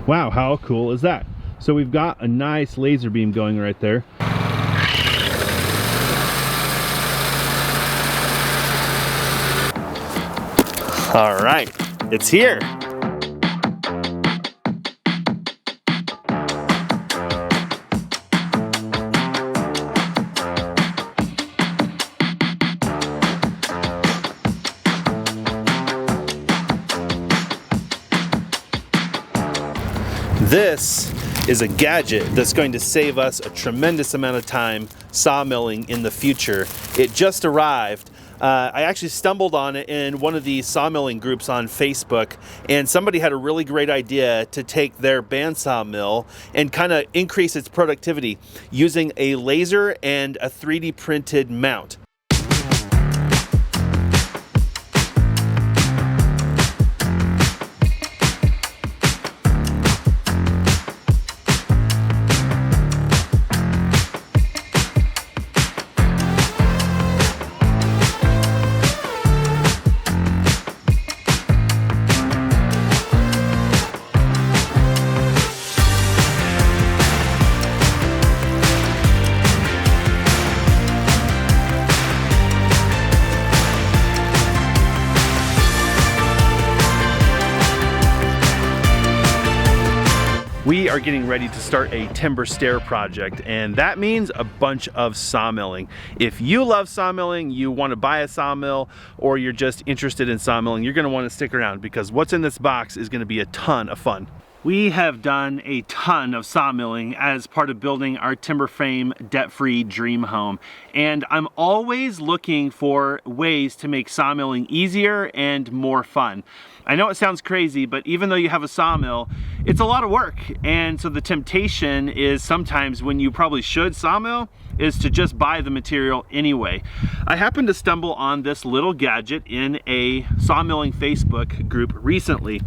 Wow, how cool is that? So we've got a nice laser beam going right there. All right, it's here. This is a gadget that's going to save us a tremendous amount of time sawmilling in the future. It just arrived. I actually stumbled on it in one of the sawmilling groups on Facebook, and somebody had a really great idea to take their bandsaw mill and kind of increase its productivity using a laser and a 3D printed mount. We are getting ready to start a timber stair project, and that means a bunch of sawmilling. If you love sawmilling, you want to buy a sawmill, or you're just interested in sawmilling, you're going to want to stick around because what's in this box is going to be a ton of fun. We have done a ton of sawmilling as part of building our timber frame debt-free dream home, and I'm always looking for ways to make sawmilling easier and more fun. I know it sounds crazy, but even though you have a sawmill, it's a lot of work, and so the temptation is sometimes when you probably should sawmill is to just buy the material anyway. I happened to stumble on this little gadget in a sawmilling Facebook group recently.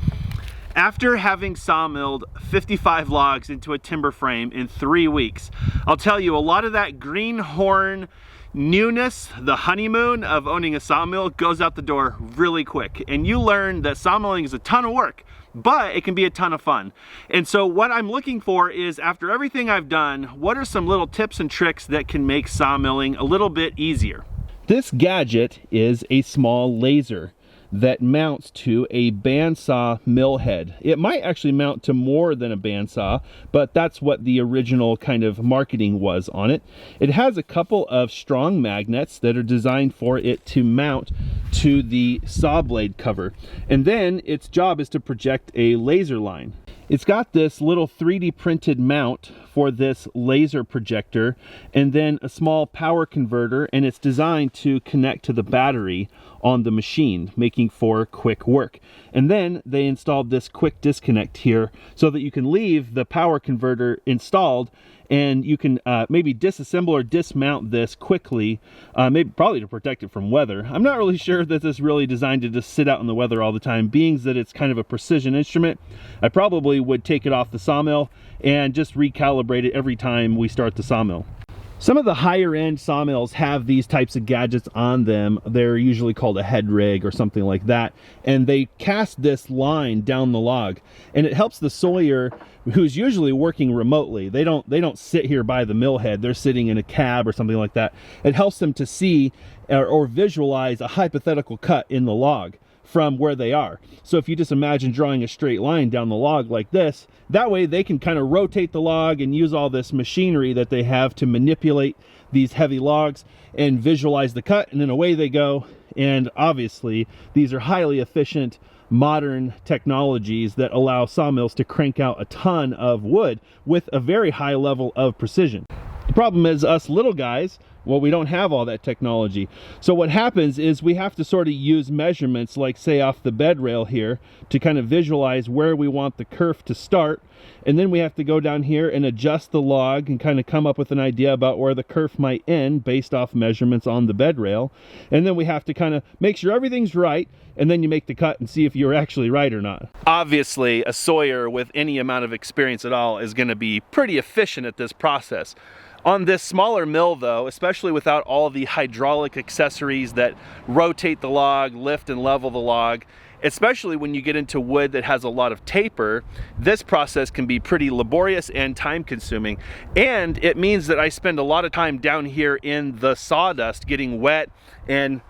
After having sawmilled 55 logs into a timber frame in 3 weeks, I'll tell you, a lot of that greenhorn newness, the honeymoon of owning a sawmill, goes out the door really quick. And you learn that sawmilling is a ton of work, but it can be a ton of fun. And so what I'm looking for is, after everything I've done, what are some little tips and tricks that can make sawmilling a little bit easier? This gadget is a small laser that mounts to a bandsaw mill head. It might actually mount to more than a bandsaw, but that's what the original kind of marketing was on it. It has a couple of strong magnets that are designed for it to mount to the saw blade cover, and then its job is to project a laser line. It's got this little 3D printed mount for this laser projector, and then a small power converter, and it's designed to connect to the battery on the machine, making for quick work. And then they installed this quick disconnect here so that you can leave the power converter installed, and you can maybe disassemble or dismount this quickly, maybe probably to protect it from weather. I'm not really sure that this is really designed to just sit out in the weather all the time, being that it's kind of a precision instrument. I probably would take it off the sawmill and just recalibrate it every time we start the sawmill. Some of the higher end sawmills have these types of gadgets on them. They're usually called a head rig or something like that, and they cast this line down the log, and it helps the sawyer, who's usually working remotely. They don't sit here by the mill head. They're sitting in a cab or something like that. It helps them to see or visualize a hypothetical cut in the log from where they are. So if you just imagine drawing a straight line down the log like this, that way they can kind of rotate the log and use all this machinery that they have to manipulate these heavy logs and visualize the cut, and then away they go. And obviously these are highly efficient modern technologies that allow sawmills to crank out a ton of wood with a very high level of precision. The problem is, us little guys, well, we don't have all that technology. So what happens is we have to sort of use measurements, like say off the bed rail here, to kind of visualize where we want the kerf to start. And then we have to go down here and adjust the log and kind of come up with an idea about where the kerf might end based off measurements on the bed rail. And then we have to kind of make sure everything's right, and then you make the cut and see if you're actually right or not. Obviously, a sawyer with any amount of experience at all is going to be pretty efficient at this process. On this smaller mill though, especially without all the hydraulic accessories that rotate the log, lift and level the log, especially when you get into wood that has a lot of taper. This process can be pretty laborious and time consuming, and it means that I spend a lot of time down here in the sawdust getting wet, and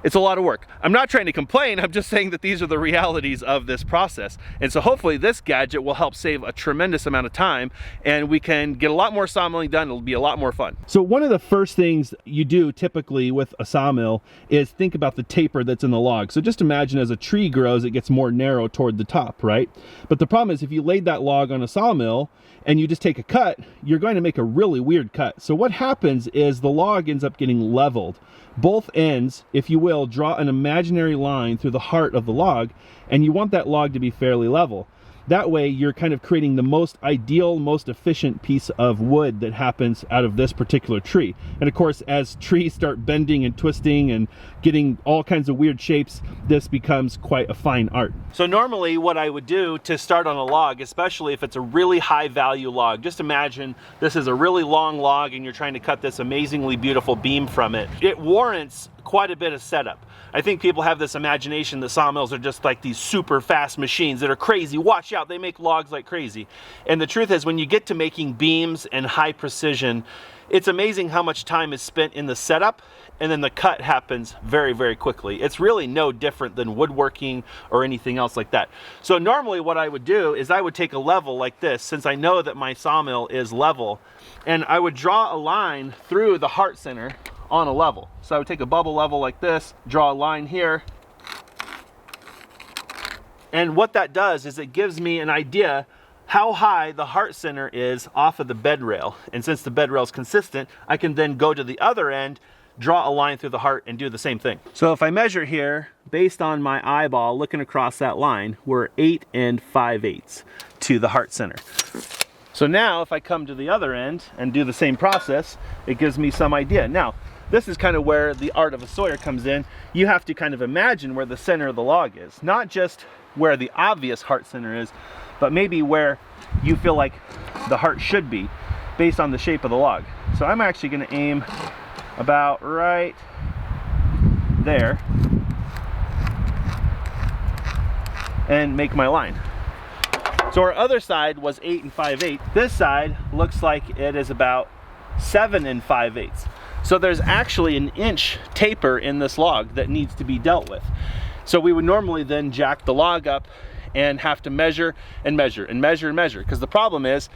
it's a lot of work. I'm not trying to complain, I'm just saying that these are the realities of this process. And so hopefully this gadget will help save a tremendous amount of time, and we can get a lot more sawmilling done. It'll be a lot more fun. So one of the first things you do typically with a sawmill is think about the taper that's in the log. So just imagine as a tree grows, it gets more narrow toward the top, right? But the problem is if you laid that log on a sawmill and you just take a cut, you're going to make a really weird cut. So what happens is the log ends up getting leveled. Both ends, if you will, draw an imaginary line through the heart of the log, and you want that log to be fairly level. That way you're kind of creating the most ideal, most efficient piece of wood that happens out of this particular tree. And of course, as trees start bending and twisting and getting all kinds of weird shapes, this becomes quite a fine art. So normally what I would do to start on a log, especially if it's a really high value log, just imagine this is a really long log and you're trying to cut this amazingly beautiful beam from it. It warrants quite a bit of setup. I think people have this imagination that sawmills are just like these super fast machines that are crazy. Watch out, they make logs like crazy. And the truth is, when you get to making beams and high precision, it's amazing how much time is spent in the setup, and then the cut happens very, very quickly. It's really no different than woodworking or anything else like that. So normally what I would do is I would take a level like this, since I know that my sawmill is level, and I would draw a line through the heart center on a level. So I would take a bubble level like this, draw a line here, and what that does is it gives me an idea how high the heart center is off of the bed rail. And since the bed rail is consistent, I can then go to the other end, draw a line through the heart, and do the same thing. So if I measure here, based on my eyeball looking across that line, we're 8 5/8 to the heart center. So now if I come to the other end and do the same process, it gives me some idea. Now, this is kind of where the art of a sawyer comes in. You have to kind of imagine where the center of the log is. Not just where the obvious heart center is, but maybe where you feel like the heart should be based on the shape of the log. So I'm actually going to aim about right there and make my line. So our other side was 8 5/8. This side looks like it is about 7 5/8. So there's actually an inch taper in this log that needs to be dealt with. So we would normally then jack the log up and have to measure and measure and measure and measure, because the problem is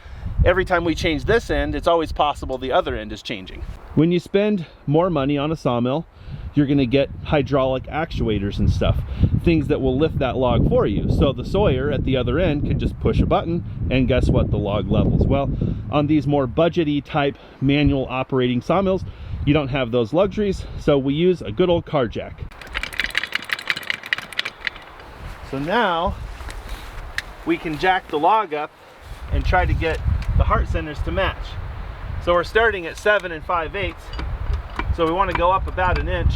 every time we change this end, it's always possible the other end is changing. When you spend more money on a sawmill, you're going to get hydraulic actuators and stuff, things that will lift that log for you. So the sawyer at the other end can just push a button, and guess what? The log levels. Well, on these more budgety type manual operating sawmills, you don't have those luxuries, so we use a good old car jack. So now we can jack the log up and try to get the heart centers to match. So we're starting at 7 5/8, so we want to go up about an inch.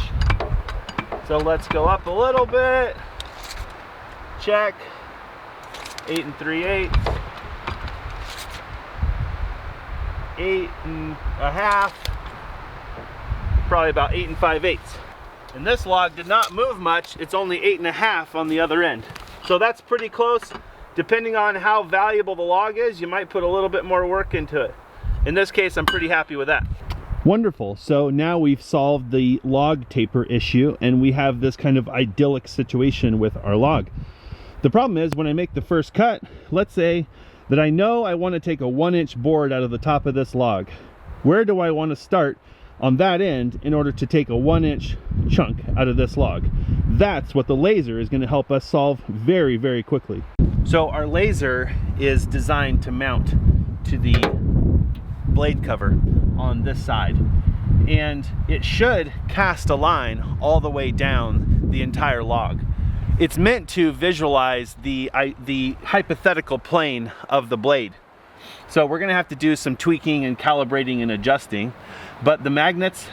So let's go up a little bit. Check. 8 3/8. 8 1/2. Probably about 8 5/8. And this log did not move much. It's only 8 1/2 on the other end. So that's pretty close. Depending on how valuable the log is, you might put a little bit more work into it. In this case, I'm pretty happy with that. Wonderful. So now we've solved the log taper issue, and we have this kind of idyllic situation with our log. The problem is when I make the first cut, let's say that I know I want to take a 1-inch board out of the top of this log. Where do I want to start on that end in order to take a 1-inch chunk out of this log? That's what the laser is going to help us solve very, very quickly. So our laser is designed to mount to the blade cover on this side, and it should cast a line all the way down the entire log. It's meant to visualize the hypothetical plane of the blade. So we're going to have to do some tweaking and calibrating and adjusting, but the magnets,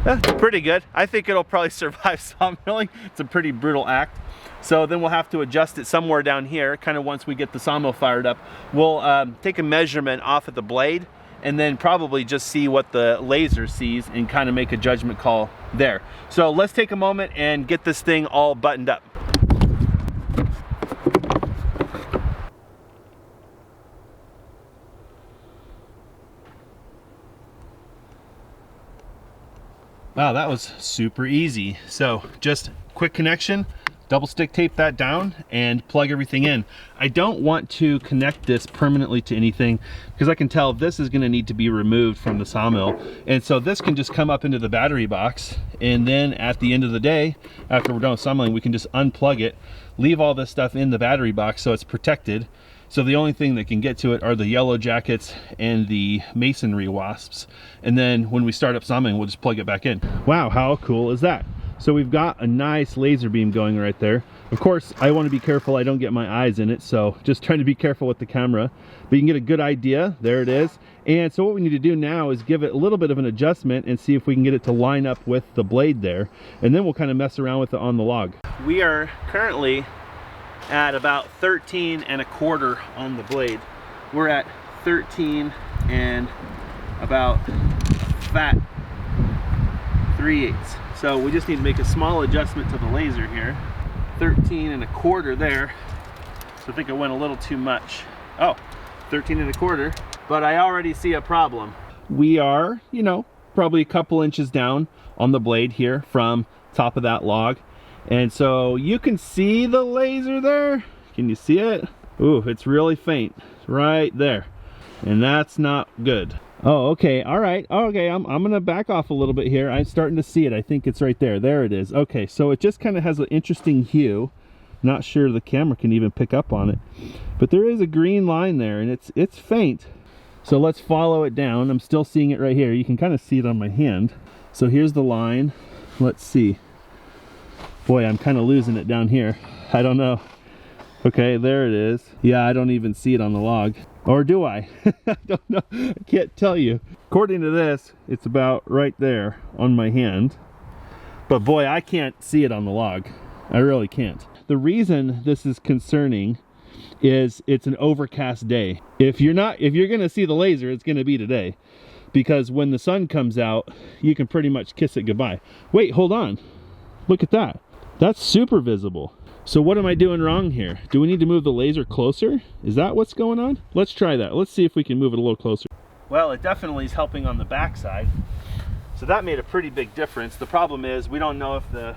it's pretty good. I think it'll probably survive sawmilling. It's a pretty brutal act. So then we'll have to adjust it somewhere down here, kind of once we get the sawmill fired up. We'll take a measurement off of the blade and then probably just see what the laser sees and kind of make a judgment call there. So let's take a moment and get this thing all buttoned up. Wow, that was super easy. So just quick connection, double stick tape that down and plug everything in. I don't want to connect this permanently to anything because I can tell this is going to need to be removed from the sawmill. And so this can just come up into the battery box, and then at the end of the day, after we're done with sawmilling, we can just unplug it, leave all this stuff in the battery box so it's protected. So the only thing that can get to it are the yellow jackets and the masonry wasps. And then when we start up sawmilling, we'll just plug it back in. Wow, how cool is that? So we've got a nice laser beam going right there. Of course, I want to be careful I don't get my eyes in it, so just trying to be careful with the camera. But you can get a good idea. There it is. And so what we need to do now is give it a little bit of an adjustment and see if we can get it to line up with the blade there. And then we'll kind of mess around with it on the log. We are currently at about 13 1/4 on the blade. We're at 13 and about fat 3/8. So we just need to make a small adjustment to the laser here. 13 1/4 there. So I think I went a little too much. Oh, 13 1/4, but I already see a problem. We are, you know, probably a couple inches down on the blade here from top of that log. And so you can see the laser there. Can you see it? Ooh, it's really faint. It's right there. And that's not good. Oh, okay, all right. Okay, I'm gonna back off a little bit here. I'm starting to see it. I think it's right there. There it is. Okay, so it just kind of has an interesting hue. Not sure the camera can even pick up on it. But there is a green line there, and it's faint. So let's follow it down. I'm still seeing it right here. You can kind of see it on my hand. So here's the line. Let's see. Boy, I'm kind of losing it down here. I don't know. Okay, there it is. Yeah, I don't even see it on the log. Or do I? I don't know. I can't tell you. According to this, it's about right there on my hand. But boy, I can't see it on the log. I really can't. The reason this is concerning is it's an overcast day. If you're gonna see the laser, it's gonna be today. Because when the sun comes out, you can pretty much kiss it goodbye. Wait, hold on. Look at that. That's super visible. So what am I doing wrong here? Do we need to move the laser closer? Is that what's going on? Let's try that. Let's see if we can move it a little closer. Well, it definitely is helping on the back side. So that made a pretty big difference. The problem is we don't know if the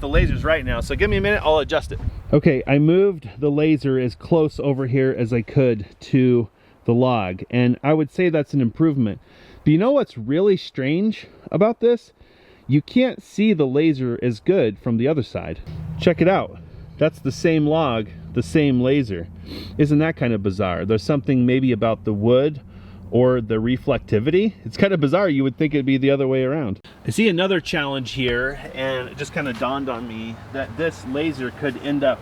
laser's right now. So give me a minute, I'll adjust it. Okay, I moved the laser as close over here as I could to the log, and I would say that's an improvement. But you know what's really strange about this? You can't see the laser as good from the other side. Check it out. That's the same log, the same laser. Isn't that kind of bizarre? There's something maybe about the wood or the reflectivity. It's kind of bizarre. You would think it'd be the other way around. I see another challenge here, and it just kind of dawned on me that this laser could end up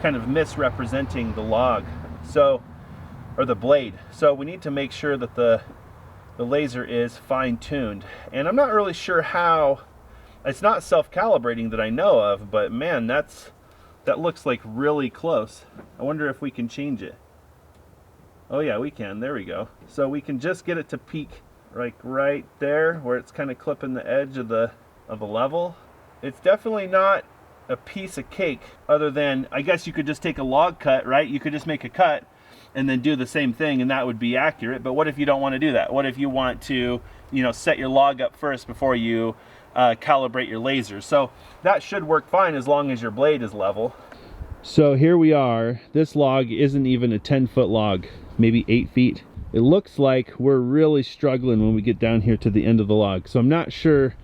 kind of misrepresenting the log, or the blade. So we need to make sure that the laser is fine-tuned, and I'm not really sure how. It's not self-calibrating that I know of, but man, that looks like really close. I wonder if we can change it. Oh yeah, we can. There we go. So we can just get it to peak like right there where it's kind of clipping the edge of the level. It's definitely not a piece of cake, other than I guess you could just take a log cut, right? You could just make a cut and then do the same thing, and that would be accurate. But what if you don't want to do that? What if you want to, you know, set your log up first before you calibrate your laser? So that should work fine as long as your blade is level. So here we are. This log isn't even a 10-foot log, maybe 8 feet. It looks like we're really struggling when we get down here to the end of the log. So I'm not sure.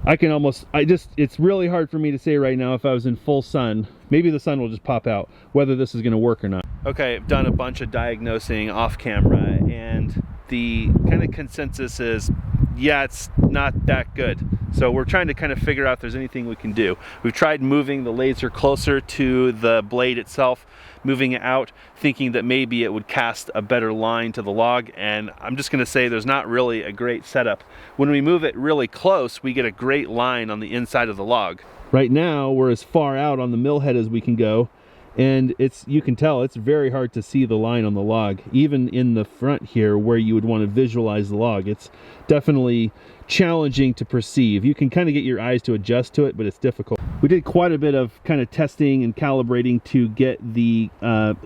It's really hard for me to say right now if I was in full sun. Maybe the sun will just pop out, whether this is going to work or not. Okay, I've done a bunch of diagnosing off camera, and the kind of consensus is, yeah, it's not that good. So we're trying to kind of figure out if there's anything we can do. We've tried moving the laser closer to the blade itself, moving it out, thinking that maybe it would cast a better line to the log, and I'm just gonna say there's not really a great setup. When we move it really close, we get a great line on the inside of the log. Right now, we're as far out on the mill head as we can go, and you can tell it's very hard to see the line on the log, even in the front here where you would want to visualize the log. It's definitely challenging to perceive. You can kind of get your eyes to adjust to it, but it's difficult. We did quite a bit of kind of testing and calibrating to get the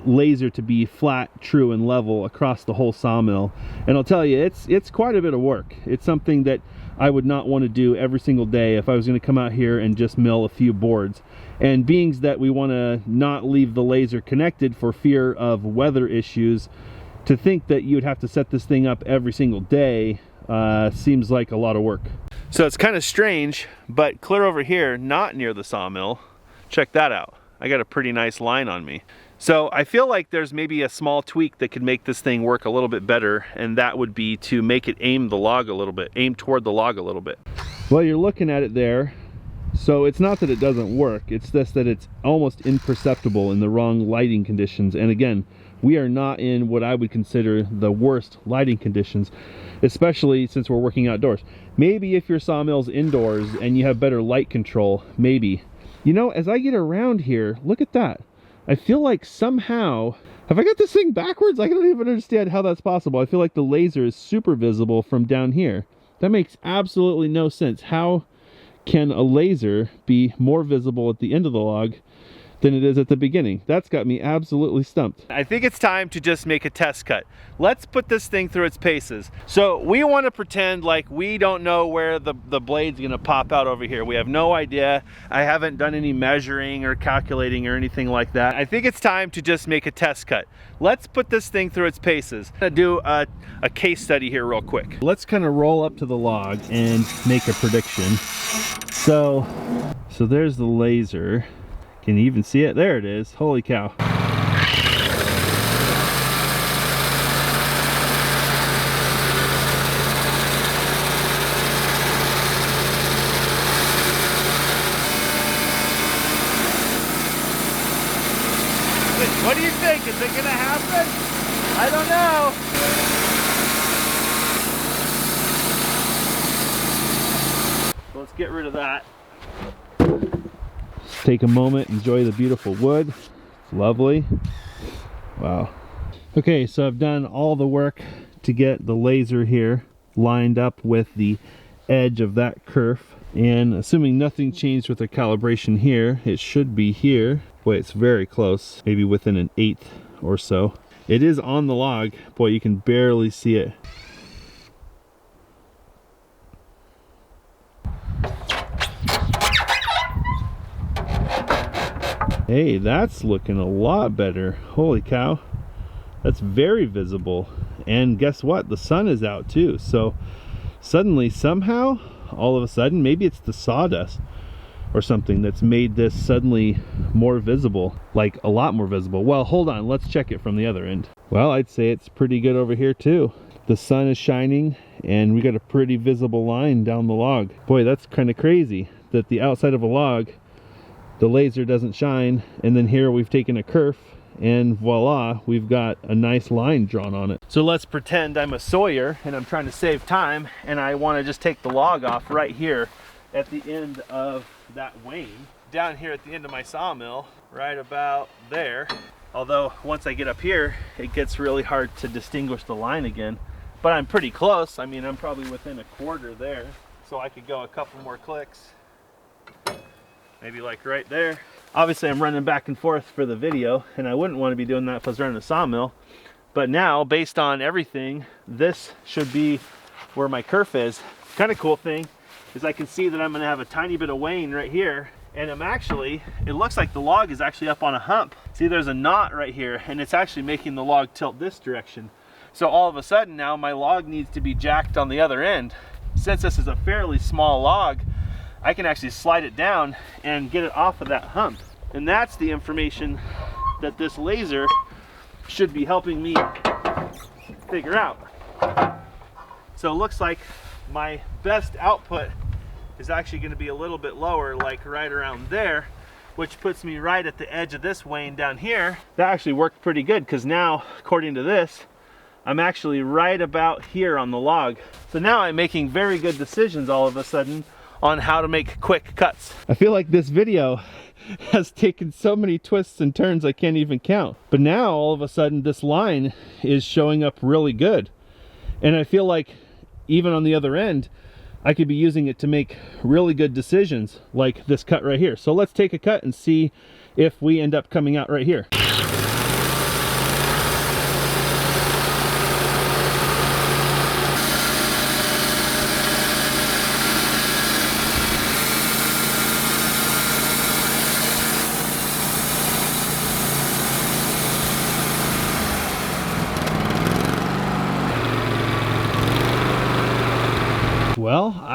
laser to be flat, true, and level across the whole sawmill. And I'll tell you, it's quite a bit of work. It's something that I would not want to do every single day if I was going to come out here and just mill a few boards. And being that we want to not leave the laser connected for fear of weather issues, to think that you would have to set this thing up every single day seems like a lot of work. So it's kind of strange, but clear over here, not near the sawmill, check that out. I got a pretty nice line on me. So I feel like there's maybe a small tweak that could make this thing work a little bit better, and that would be to make it aim the log a little bit, aim toward the log a little bit. Well, you're looking at it there. So it's not that it doesn't work, it's just that it's almost imperceptible in the wrong lighting conditions. And again, we are not in what I would consider the worst lighting conditions, especially since we're working outdoors. Maybe if your sawmill's indoors and you have better light control, maybe. You know, as I get around here, look at that. I feel like somehow, have I got this thing backwards? I don't even understand how that's possible. I feel like the laser is super visible from down here. That makes absolutely no sense. How can a laser be more visible at the end of the log than it is at the beginning? That's got me absolutely stumped. I think it's time to just make a test cut. Let's put this thing through its paces. So we want to pretend like we don't know where the blade's gonna pop out over here. We have no idea. I haven't done any measuring or calculating or anything like that. I think it's time to just make a test cut. Let's put this thing through its paces. I'm gonna do a case study here real quick. Let's kind of roll up to the log and make a prediction. So there's the laser. Can you even see it? There it is. Holy cow. What do you think? Is it gonna happen? I don't know. So let's get rid of that. Take a moment, enjoy the beautiful wood. It's lovely. Wow. Okay, so I've done all the work to get the laser here lined up with the edge of that kerf, and assuming nothing changed with the calibration here, it should be here. Boy, it's very close, maybe within an 1/8 or so. It is on the log. Boy, you can barely see it. Hey, that's looking a lot better. Holy cow. That's very visible. And guess what? The sun is out too. So suddenly, somehow, all of a sudden, maybe it's the sawdust or something that's made this suddenly more visible, like a lot more visible. Well, hold on, let's check it from the other end. Well, I'd say it's pretty good over here too. The sun is shining and we got a pretty visible line down the log. Boy, that's kind of crazy that the outside of a log, the laser doesn't shine, and then here we've taken a kerf and voila, we've got a nice line drawn on it. So let's pretend I'm a sawyer and I'm trying to save time and I want to just take the log off right here at the end of that wane, down here at the end of my sawmill, right about there. Although once I get up here, it gets really hard to distinguish the line again, but I'm pretty close. I mean, I'm probably within a quarter there, so I could go a couple more clicks. Maybe like right there. Obviously I'm running back and forth for the video, and I wouldn't want to be doing that if I was running a sawmill. But now, based on everything, this should be where my kerf is. Kind of cool thing is I can see that I'm going to have a tiny bit of wane right here, and I'm actually, it looks like the log is actually up on a hump. See, there's a knot right here, and it's actually making the log tilt this direction. So all of a sudden now my log needs to be jacked on the other end. Since this is a fairly small log, I can actually slide it down and get it off of that hump. And that's the information that this laser should be helping me figure out. So it looks like my best output is actually going to be a little bit lower, like right around there, which puts me right at the edge of this wane down here. That actually worked pretty good, because now, according to this, I'm actually right about here on the log. So now I'm making very good decisions all of a sudden on how to make quick cuts. I feel like this video has taken so many twists and turns I can't even count. But now all of a sudden this line is showing up really good. And I feel like even on the other end, I could be using it to make really good decisions, like this cut right here. So let's take a cut and see if we end up coming out right here.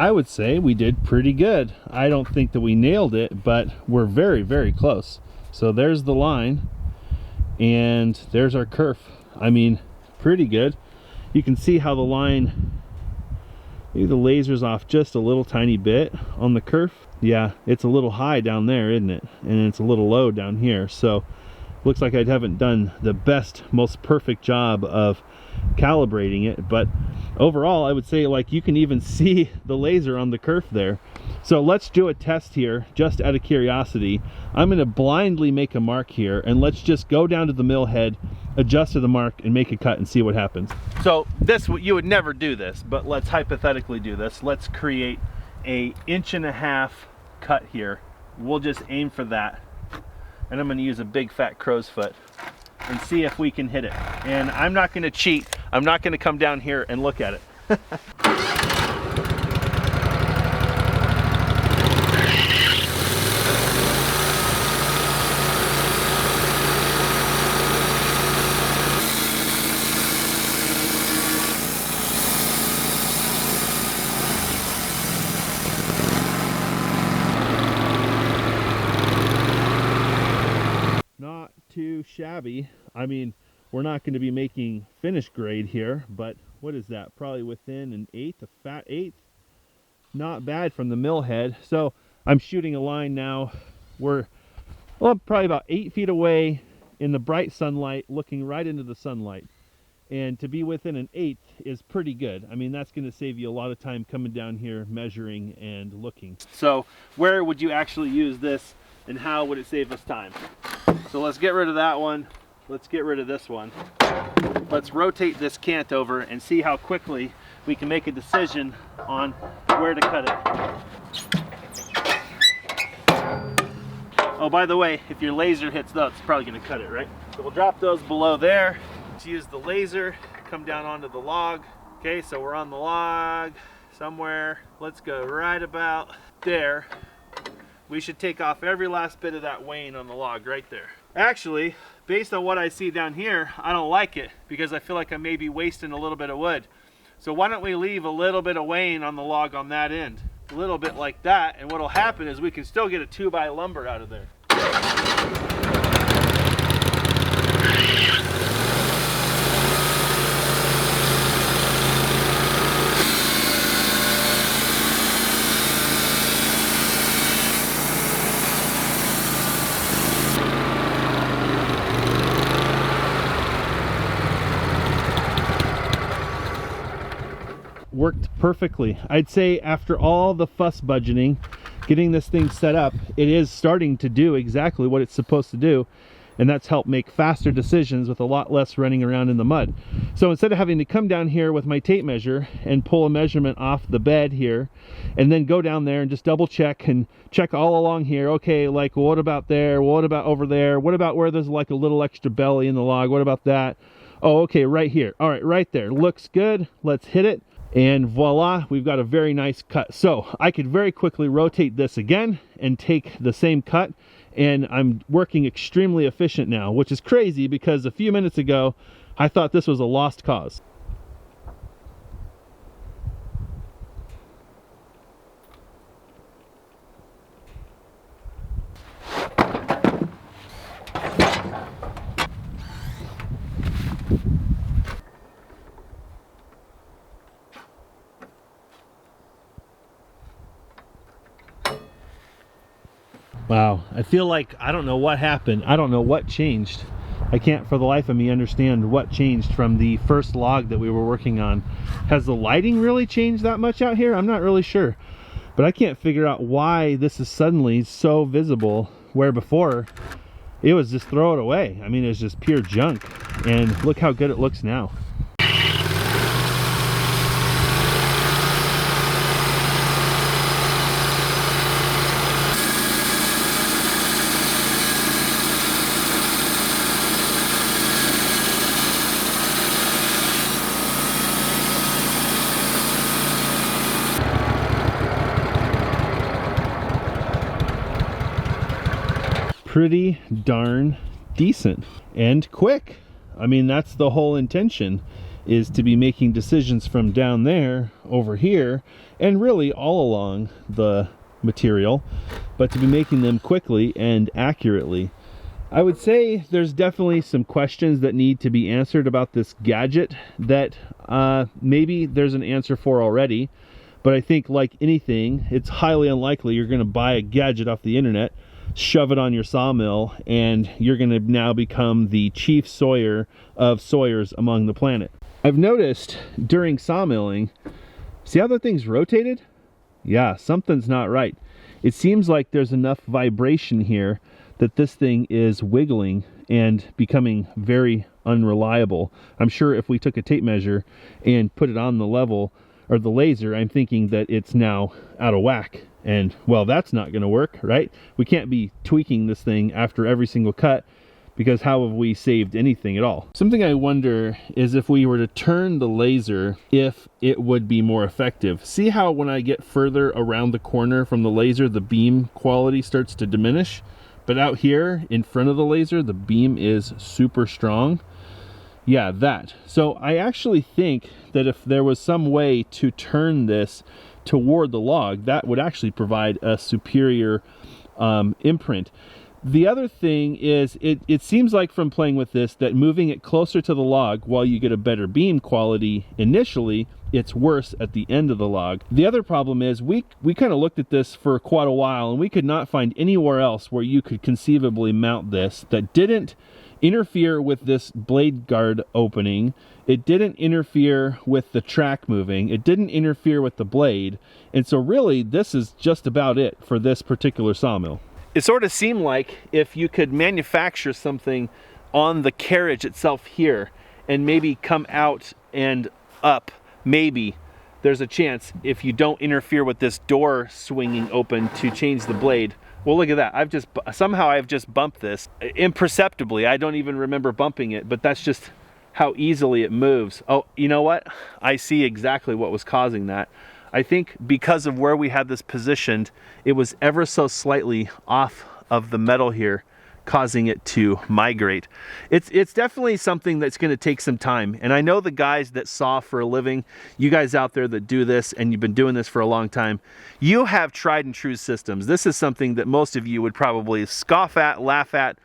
I would say we did pretty good. I don't think that we nailed it, but we're very, very close. So there's the line, and there's our kerf. I mean, pretty good. You can see how the line, maybe the laser's off just a little tiny bit on the kerf. Yeah, it's a little high down there, isn't it? And it's a little low down here. So looks like I haven't done the best, most perfect job of calibrating it, but overall I would say, like, you can even see the laser on the kerf there. So let's do a test here, just out of curiosity. I'm going to blindly make a mark here, and let's just go down to the mill head, adjust to the mark, and make a cut and see what happens. So this, you would never do this, but let's hypothetically do this. Let's create a 1.5 inch cut here. We'll just aim for that, and I'm going to use a big fat crow's foot and see if we can hit it. And I'm not going to cheat. I'm not going to come down here and look at it. Not too shabby. I mean, we're not going to be making finish grade here, but what is that? Probably within an eighth, a fat eighth. Not bad from the mill head. So I'm shooting a line now. We're probably about 8 feet away in the bright sunlight, looking right into the sunlight. And to be within an eighth is pretty good. I mean, that's going to save you a lot of time coming down here, measuring and looking. So where would you actually use this, and how would it save us time? So let's get rid of that one. Let's get rid of this one. Let's rotate this cant over and see how quickly we can make a decision on where to cut it. Oh, by the way, if your laser hits those, it's probably going to cut it, right? So we'll drop those below there. Let's use the laser, come down onto the log. Okay, so we're on the log somewhere. Let's go right about there. We should take off every last bit of that wane on the log right there. Actually, based on what I see down here, I don't like it, because I feel like I may be wasting a little bit of wood. So why don't we leave a little bit of wane on the log on that end? A little bit like that, and what'll happen is we can still get a 2x lumber out of there. Worked perfectly. I'd say after all the fuss budgeting, getting this thing set up, it is starting to do exactly what it's supposed to do, and that's helped make faster decisions with a lot less running around in the mud. So instead of having to come down here with my tape measure and pull a measurement off the bed here, and then go down there and just double check and check all along here, okay, like, what about there, what about over there, what about where there's like a little extra belly in the log, what about that, oh, okay, right here, all right, right there, looks good, let's hit it. And voila, we've got a very nice cut. So I could very quickly rotate this again and take the same cut, and I'm working extremely efficient now, which is crazy because a few minutes ago I thought this was a lost cause. Wow, I feel like I don't know what happened. I don't know what changed. I can't for the life of me understand what changed from the first log that we were working on. Has the lighting really changed that much out here? I'm not really sure. But I can't figure out why this is suddenly so visible, where before it was just throw it away. I mean, it's just pure junk. And look how good it looks now. Pretty darn decent and quick. I mean, that's the whole intention, is to be making decisions from down there over here and really all along the material, but to be making them quickly and accurately. I would say there's definitely some questions that need to be answered about this gadget that maybe there's an answer for already, but I think like anything, it's highly unlikely you're going to buy a gadget off the internet, shove it on your sawmill, and you're going to now become the chief sawyer of sawyers among the planet. I've noticed during sawmilling, see how the thing's rotated? Yeah, something's not right. It seems like there's enough vibration here that this thing is wiggling and becoming very unreliable. I'm sure if we took a tape measure and put it on the level or the laser, I'm thinking that it's now out of whack. And well, that's not going to work, right? We can't be tweaking this thing after every single cut, because how have we saved anything at all? Something I wonder is if we were to turn the laser, if it would be more effective. See how when I get further around the corner from the laser, the beam quality starts to diminish? But out here in front of the laser, the beam is super strong. Yeah, that. So I actually think that if there was some way to turn this toward the log, that would actually provide a superior imprint. The other thing is, it seems like from playing with this that moving it closer to the log while you get a better beam quality initially, it's worse at the end of the log. The other problem is we kind of looked at this for quite a while and we could not find anywhere else where you could conceivably mount this that didn't interfere with this blade guard opening. It didn't interfere with the track moving. It didn't interfere with the blade. And so really this is just about it for this particular sawmill. It sort of seemed like if you could manufacture something on the carriage itself here and maybe come out and up, maybe there's a chance if you don't interfere with this door swinging open to change the blade. Well, look at that. I've just bumped this imperceptibly. I don't even remember bumping it, but that's just how easily it moves. Oh, you know what? I see exactly what was causing that. I think because of where we had this positioned, it was ever so slightly off of the metal here, causing it to migrate. It's definitely something that's going to take some time. And I know the guys that saw for a living, you guys out there that do this and you've been doing this for a long time, you have tried and true systems. This is something that most of you would probably scoff at, laugh at,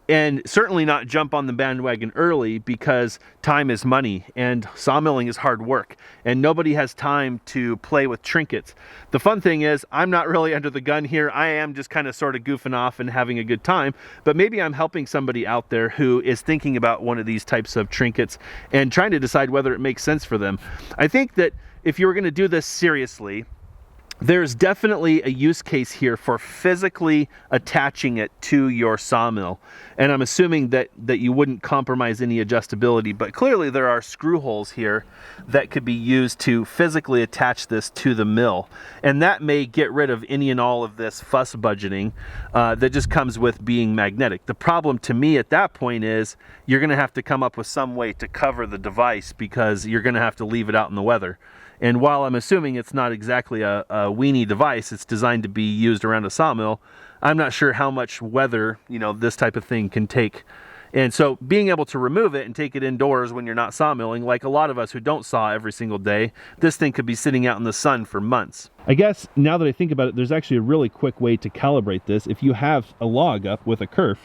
and certainly not jump on the bandwagon early, because time is money and sawmilling is hard work and nobody has time to play with trinkets. The fun thing is I'm not really under the gun here. I am just kind of sort of goofing off and having a good time, but maybe I'm helping somebody out there who is thinking about one of these types of trinkets and trying to decide whether it makes sense for them. I think that if you were going to do this seriously, there's definitely a use case here for physically attaching it to your sawmill. And I'm assuming that you wouldn't compromise any adjustability, but clearly there are screw holes here that could be used to physically attach this to the mill. And that may get rid of any and all of this fuss budgeting that just comes with being magnetic. The problem to me at that point is you're gonna have to come up with some way to cover the device, because you're gonna have to leave it out in the weather. And while I'm assuming it's not exactly a weenie device, it's designed to be used around a sawmill, I'm not sure how much weather, this type of thing can take. And so being able to remove it and take it indoors when you're not sawmilling, like a lot of us who don't saw every single day, this thing could be sitting out in the sun for months. I guess now that I think about it, there's actually a really quick way to calibrate this. If you have a log up with a kerf,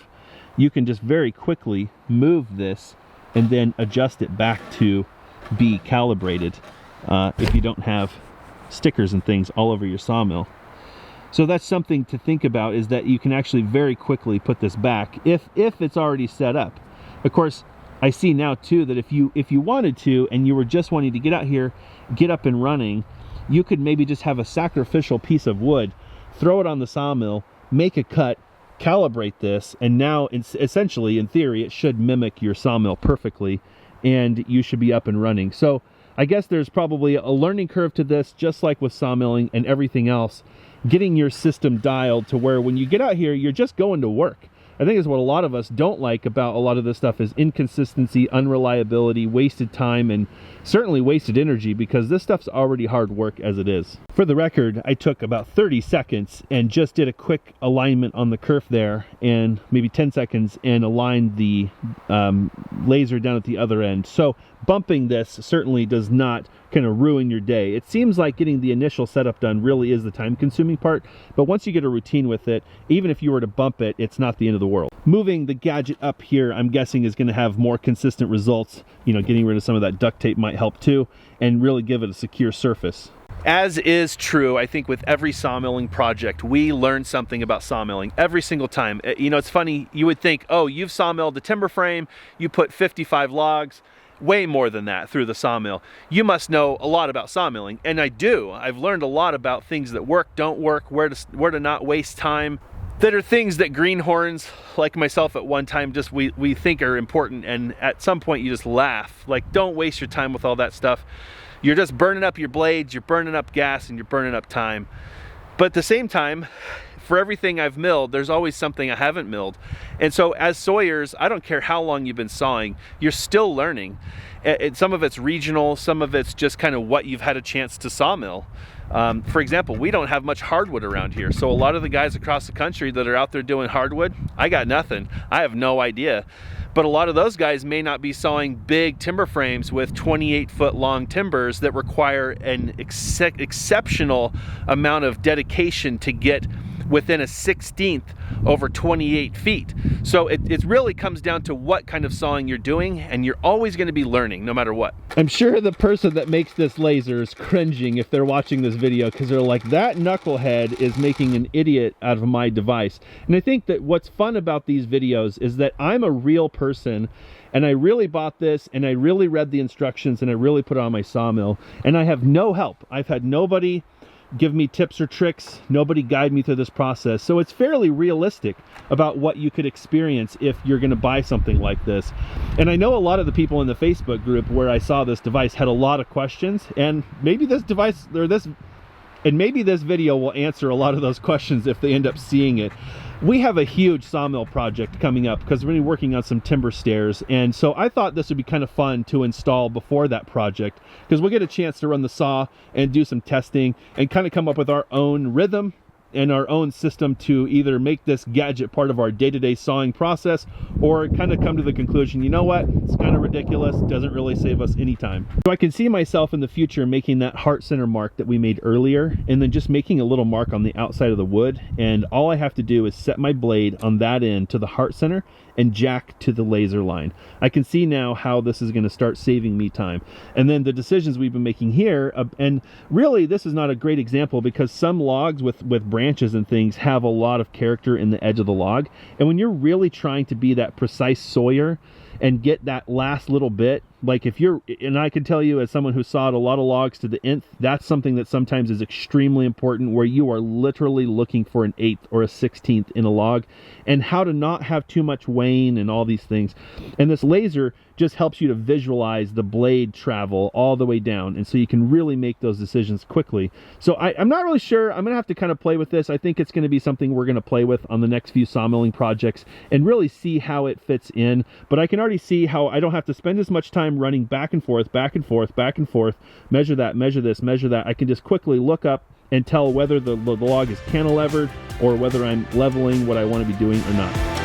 you can just very quickly move this and then adjust it back to be calibrated. If you don't have stickers and things all over your sawmill. So that's something to think about, is that you can actually very quickly put this back if it's already set up. Of course, I see now too that if you wanted to and you were just wanting to get out here, get up and running, you could maybe just have a sacrificial piece of wood, throw it on the sawmill, make a cut, calibrate this, and now essentially in theory it should mimic your sawmill perfectly and you should be up and running. So I guess there's probably a learning curve to this, just like with sawmilling and everything else. Getting your system dialed to where when you get out here, you're just going to work. I think is what a lot of us don't like about a lot of this stuff is inconsistency, unreliability, wasted time, and certainly wasted energy, because this stuff's already hard work as it is. For the record, I took about 30 seconds and just did a quick alignment on the kerf there, and maybe 10 seconds, and aligned the laser down at the other end. So bumping this certainly does not kind of ruin your day. It seems like getting the initial setup done really is the time-consuming part, but once you get a routine with it, even if you were to bump it, it's not the end of the world. Moving the gadget up here, I'm guessing, is going to have more consistent results. You know, getting rid of some of that duct tape might help too, and really give it a secure surface. As is true, I think, with every sawmilling project, we learn something about sawmilling every single time. You know, it's funny, you would think, oh, you've sawmilled a timber frame, you put 55 logs, way more than that through the sawmill. You must know a lot about sawmilling, and I do. I've learned a lot about things that work, don't work, where to not waste time, that are things that greenhorns like myself at one time just we think are important, and at some point you just laugh. Like, don't waste your time with all that stuff. You're just burning up your blades, you're burning up gas, and you're burning up time. But at the same time, for everything I've milled, there's always something I haven't milled. And so as sawyers, I don't care how long you've been sawing, you're still learning. Some of it's regional, some of it's just kind of what you've had a chance to sawmill. For example, we don't have much hardwood around here. So a lot of the guys across the country that are out there doing hardwood, I got nothing. I have no idea. But a lot of those guys may not be sawing big timber frames with 28-foot long timbers that require an exceptional amount of dedication to get within a 1/16 over 28 feet. So it really comes down to what kind of sawing you're doing, and you're always going to be learning no matter what. I'm sure the person that makes this laser is cringing if they're watching this video, because they're like, that knucklehead is making an idiot out of my device. And I think that what's fun about these videos is that I'm a real person, and I really bought this, and I really read the instructions, and I really put it on my sawmill, and I have no help. I've had nobody give me tips or tricks, nobody guide me through this process. So it's fairly realistic about what you could experience if you're going to buy something like this. And I know a lot of the people in the Facebook group where I saw this device had a lot of questions, and maybe this device or maybe this video will answer a lot of those questions if they end up seeing it. We have a huge sawmill project coming up because we're going to be working on some timber stairs, and so I thought this would be kind of fun to install before that project, because we'll get a chance to run the saw and do some testing and kind of come up with our own rhythm and our own system to either make this gadget part of our day-to-day sawing process, or kind of come to the conclusion, you know what, it's kind of ridiculous, doesn't really save us any time. So I can see myself in the future making that heart center mark that we made earlier, and then just making a little mark on the outside of the wood, and all I have to do is set my blade on that end to the heart center and jack to the laser line. I can see now how this is going to start saving me time. And then the decisions we've been making here, and really this is not a great example because some logs with branches and things have a lot of character in the edge of the log, and when you're really trying to be that precise sawyer and get that last little bit, like if you're, and I can tell you as someone who sawed a lot of logs to the nth, that's something that sometimes is extremely important, where you are literally looking for an 1/8 or a 1/16 in a log, and how to not have too much wane and all these things. And this laser just helps you to visualize the blade travel all the way down, and so you can really make those decisions quickly. So I'm not really sure. I'm gonna have to kind of play with this. I think it's gonna be something we're gonna play with on the next few sawmilling projects and really see how it fits in. But I can already see how I don't have to spend as much time running back and forth, back and forth, back and forth, measure that, measure this, measure that. I can just quickly look up and tell whether the log is cantilevered or whether I'm leveling what I want to be doing or not.